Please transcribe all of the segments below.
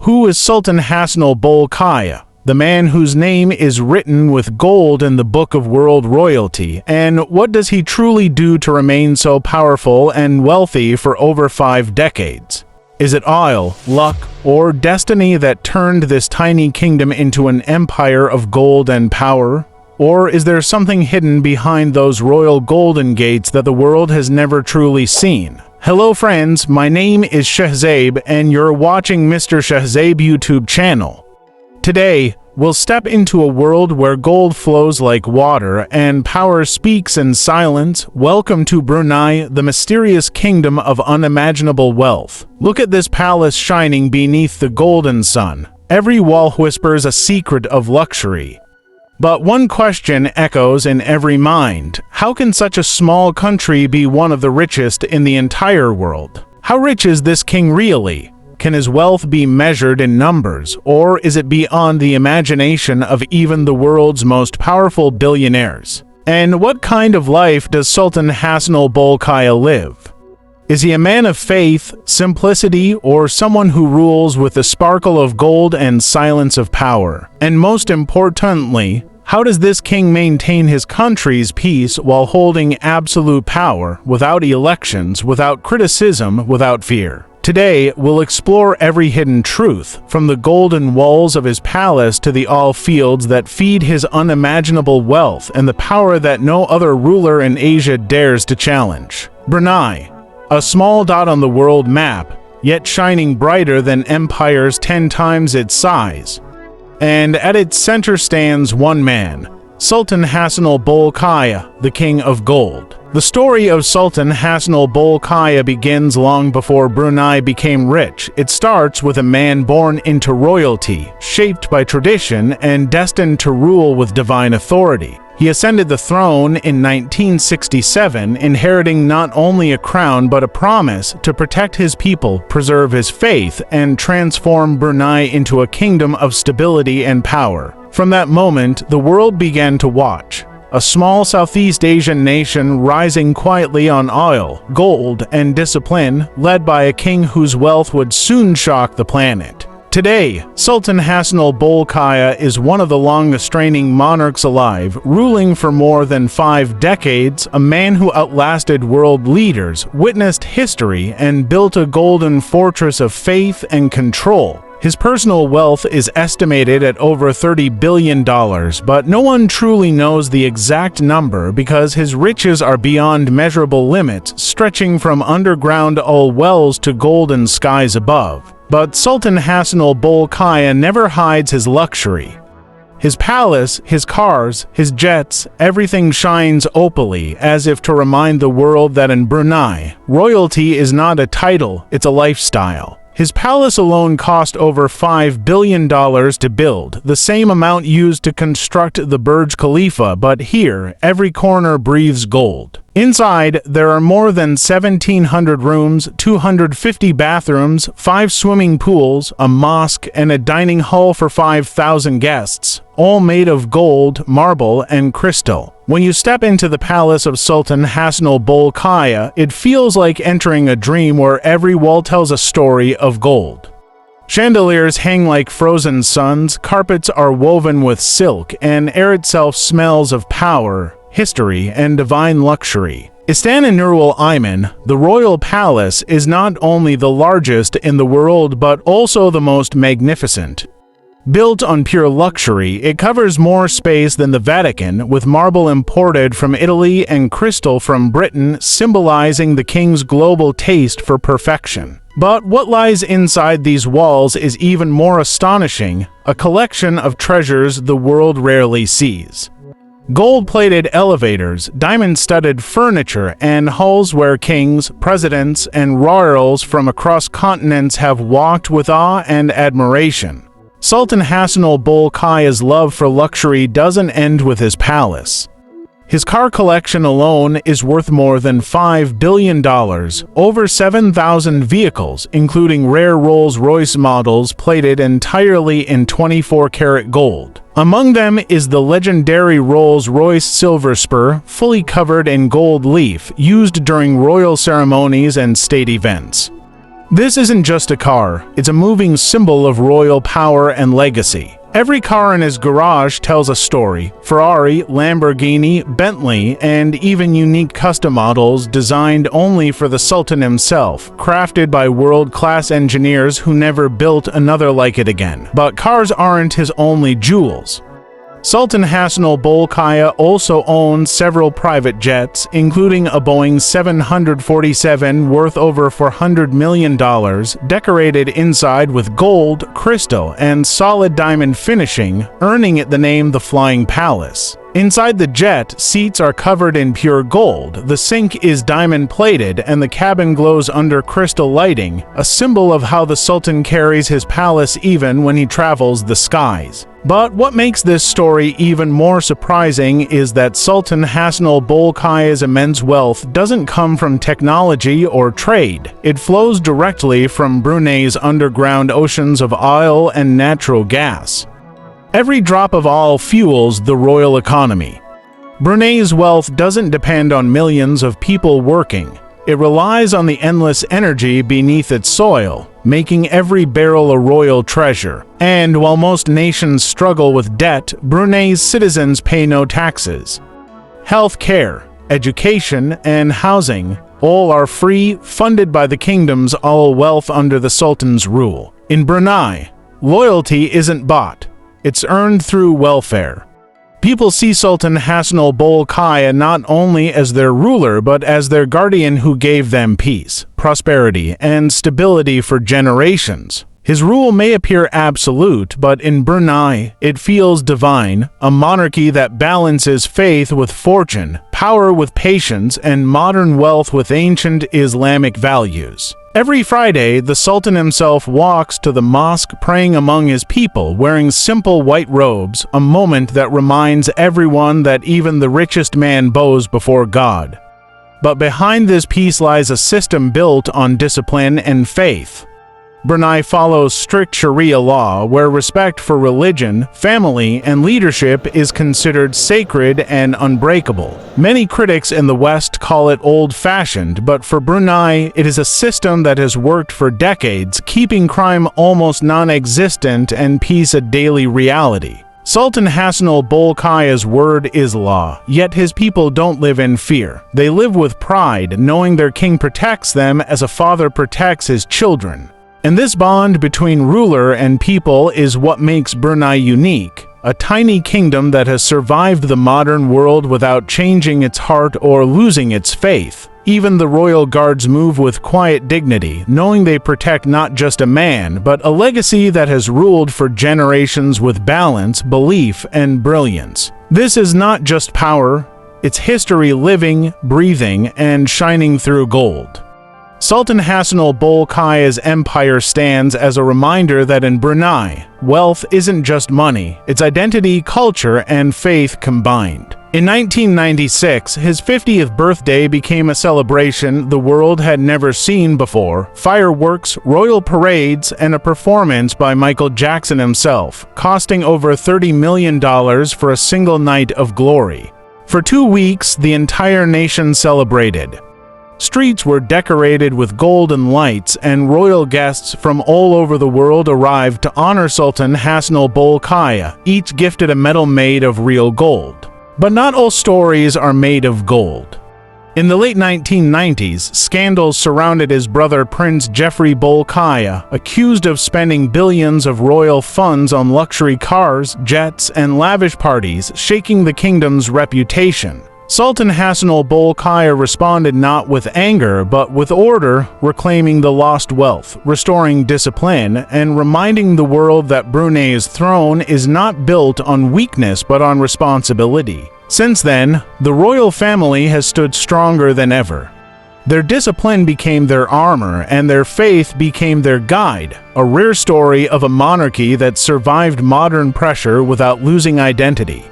Who is Sultan Hassanal Bolkiah, the man whose name is written with gold in the Book of World Royalty, and what does he truly do to remain so powerful and wealthy for over 5 decades? Is it oil, luck, or destiny that turned this tiny kingdom into an empire of gold and power? Or is there something hidden behind those royal golden gates that the world has never truly seen? Hello friends, my name is Shahzaib and you're watching Mr. Shahzaib YouTube channel. Today, we'll step into a world where gold flows like water and power speaks in silence. Welcome to Brunei, the mysterious kingdom of unimaginable wealth. Look at this palace shining beneath the golden sun. Every wall whispers a secret of luxury. But one question echoes in every mind. How can such a small country be one of the richest in the entire world? How rich is this king really? Can his wealth be measured in numbers, or is it beyond the imagination of even the world's most powerful billionaires? And what kind of life does Sultan Hassanal Bolkiah live? Is he a man of faith, simplicity, or someone who rules with the sparkle of gold and silence of power? And most importantly, how does this king maintain his country's peace while holding absolute power, without elections, without criticism, without fear? Today, we'll explore every hidden truth, from the golden walls of his palace to the all fields that feed his unimaginable wealth and the power that no other ruler in Asia dares to challenge. Brunei, a small dot on the world map, yet shining brighter than empires 10 times its size. And at its center stands one man, Sultan Hassanal Bolkiah, the King of Gold. The story of Sultan Hassanal Bolkiah begins long before Brunei became rich. It starts with a man born into royalty, shaped by tradition and destined to rule with divine authority. He ascended the throne in 1967, inheriting not only a crown but a promise to protect his people, preserve his faith, and transform Brunei into a kingdom of stability and power. From that moment, the world began to watch. A small Southeast Asian nation rising quietly on oil, gold, and discipline, led by a king whose wealth would soon shock the planet. Today, Sultan Hassanal Bolkiah is one of the longest-reigning monarchs alive, ruling for more than 5 decades, a man who outlasted world leaders, witnessed history, and built a golden fortress of faith and control. His personal wealth is estimated at over $30 billion, but no one truly knows the exact number because his riches are beyond measurable limits, stretching from underground oil wells to golden skies above. But Sultan Hassanal Bolkiah never hides his luxury. His palace, his cars, his jets, everything shines opally, as if to remind the world that in Brunei, royalty is not a title, it's a lifestyle. His palace alone cost over $5 billion to build, the same amount used to construct the Burj Khalifa, but here, every corner breathes gold. Inside, there are more than 1,700 rooms, 250 bathrooms, 5 swimming pools, a mosque, and a dining hall for 5,000 guests, all made of gold, marble, and crystal. When you step into the palace of Sultan Hassanal Bolkiah, it feels like entering a dream where every wall tells a story of gold. Chandeliers hang like frozen suns, carpets are woven with silk, and air itself smells of power, history, and divine luxury. Istana Nurul Iman, the royal palace, is not only the largest in the world but also the most magnificent. Built on pure luxury, it covers more space than the Vatican, with marble imported from Italy and crystal from Britain, symbolizing the king's global taste for perfection. But what lies inside these walls is even more astonishing, a collection of treasures the world rarely sees. Gold-plated elevators, diamond-studded furniture, and halls where kings, presidents, and royals from across continents have walked with awe and admiration. Sultan Hassanal Bolkiah's love for luxury doesn't end with his palace. His car collection alone is worth more than $5 billion, over 7,000 vehicles, including rare Rolls-Royce models plated entirely in 24-karat gold. Among them is the legendary Rolls-Royce Silver Spur, fully covered in gold leaf, used during royal ceremonies and state events. This isn't just a car, it's a moving symbol of royal power and legacy. Every car in his garage tells a story: Ferrari, Lamborghini, Bentley, and even unique custom models designed only for the Sultan himself, crafted by world-class engineers who never built another like it again. But cars aren't his only jewels. Sultan Hassanal Bolkiah also owns several private jets, including a Boeing 747 worth over $400 million, decorated inside with gold, crystal, and solid diamond finishing, earning it the name the Flying Palace. Inside the jet, seats are covered in pure gold, the sink is diamond-plated, and the cabin glows under crystal lighting, a symbol of how the Sultan carries his palace even when he travels the skies. But what makes this story even more surprising is that Sultan Hassanal Bolkiah's immense wealth doesn't come from technology or trade. It flows directly from Brunei's underground oceans of oil and natural gas. Every drop of oil fuels the royal economy. Brunei's wealth doesn't depend on millions of people working. It relies on the endless energy beneath its soil, making every barrel a royal treasure. And while most nations struggle with debt, Brunei's citizens pay no taxes. Health care, education, and housing all are free, funded by the kingdom's all wealth under the Sultan's rule. In Brunei, loyalty isn't bought. It's earned through welfare. People see Sultan Hassanal Bolkiah not only as their ruler but as their guardian who gave them peace, prosperity, and stability for generations. His rule may appear absolute, but in Brunei, it feels divine, a monarchy that balances faith with fortune, power with patience, and modern wealth with ancient Islamic values. Every Friday, the Sultan himself walks to the mosque praying among his people, wearing simple white robes, a moment that reminds everyone that even the richest man bows before God. But behind this peace lies a system built on discipline and faith. Brunei follows strict Sharia law, where respect for religion, family, and leadership is considered sacred and unbreakable. Many critics in the West call it old-fashioned, but for Brunei, it is a system that has worked for decades, keeping crime almost non-existent and peace a daily reality. Sultan Hassanal Bolkiah's word is law, yet his people don't live in fear. They live with pride, knowing their king protects them as a father protects his children. And this bond between ruler and people is what makes Brunei unique, a tiny kingdom that has survived the modern world without changing its heart or losing its faith. Even the royal guards move with quiet dignity, knowing they protect not just a man, but a legacy that has ruled for generations with balance, belief, and brilliance. This is not just power, it's history living, breathing, and shining through gold. Sultan Hassanal Bolkiah's empire stands as a reminder that in Brunei, wealth isn't just money, it's identity, culture, and faith combined. In 1996, his 50th birthday became a celebration the world had never seen before: fireworks, royal parades, and a performance by Michael Jackson himself, costing over $30 million for a single night of glory. For 2 weeks, the entire nation celebrated. Streets were decorated with golden lights, and royal guests from all over the world arrived to honor Sultan Hassanal Bolkiah, each gifted a medal made of real gold. But not all stories are made of gold. In the late 1990s, scandals surrounded his brother Prince Jeffrey Bolkiah, accused of spending billions of royal funds on luxury cars, jets, and lavish parties, shaking the kingdom's reputation. Sultan Hassanal Bolkiah responded not with anger, but with order, reclaiming the lost wealth, restoring discipline, and reminding the world that Brunei's throne is not built on weakness but on responsibility. Since then, the royal family has stood stronger than ever. Their discipline became their armor, and their faith became their guide, a rare story of a monarchy that survived modern pressure without losing identity.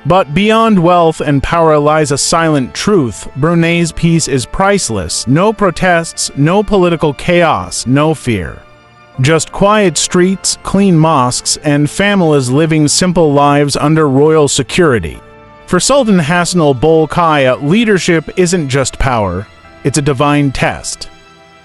But beyond wealth and power lies a silent truth: Brunei's peace is priceless. No protests, no political chaos, no fear. Just quiet streets, clean mosques, and families living simple lives under royal security. For Sultan Hassanal Bolkiah, leadership isn't just power, it's a divine test.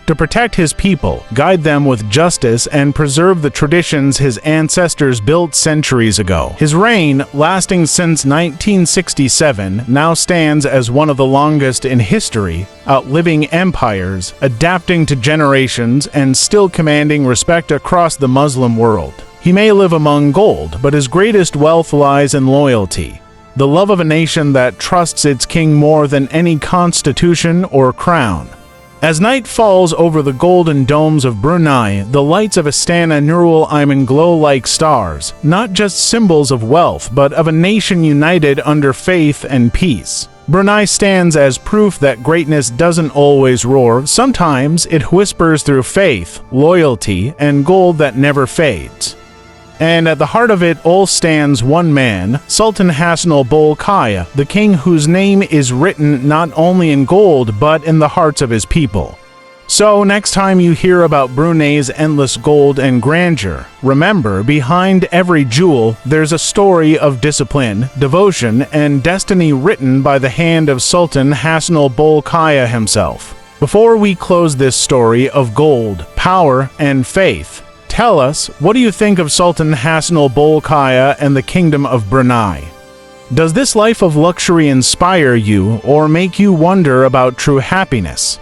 to protect his people, guide them with justice, and preserve the traditions his ancestors built centuries ago. His reign, lasting since 1967, now stands as one of the longest in history, outliving empires, adapting to generations, and still commanding respect across the Muslim world. He may live among gold, but his greatest wealth lies in loyalty, the love of a nation that trusts its king more than any constitution or crown. As night falls over the golden domes of Brunei, the lights of Istana Nurul Iman glow like stars, not just symbols of wealth, but of a nation united under faith and peace. Brunei stands as proof that greatness doesn't always roar. Sometimes it whispers through faith, loyalty, and gold that never fades. And at the heart of it all stands one man, Sultan Hassanal Bolkiah, the king whose name is written not only in gold but in the hearts of his people. So next time you hear about Brunei's endless gold and grandeur, remember, behind every jewel there's a story of discipline, devotion, and destiny written by the hand of Sultan Hassanal Bolkiah himself. Before we close this story of gold, power, and faith, tell us, what do you think of Sultan Hassanal Bolkiah and the Kingdom of Brunei? Does this life of luxury inspire you or make you wonder about true happiness?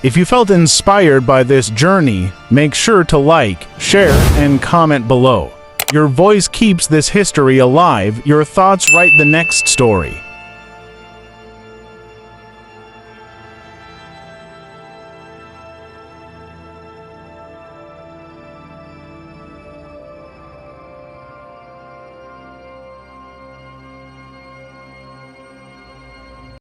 If you felt inspired by this journey, make sure to like, share, and comment below. Your voice keeps this history alive. Your thoughts write the next story.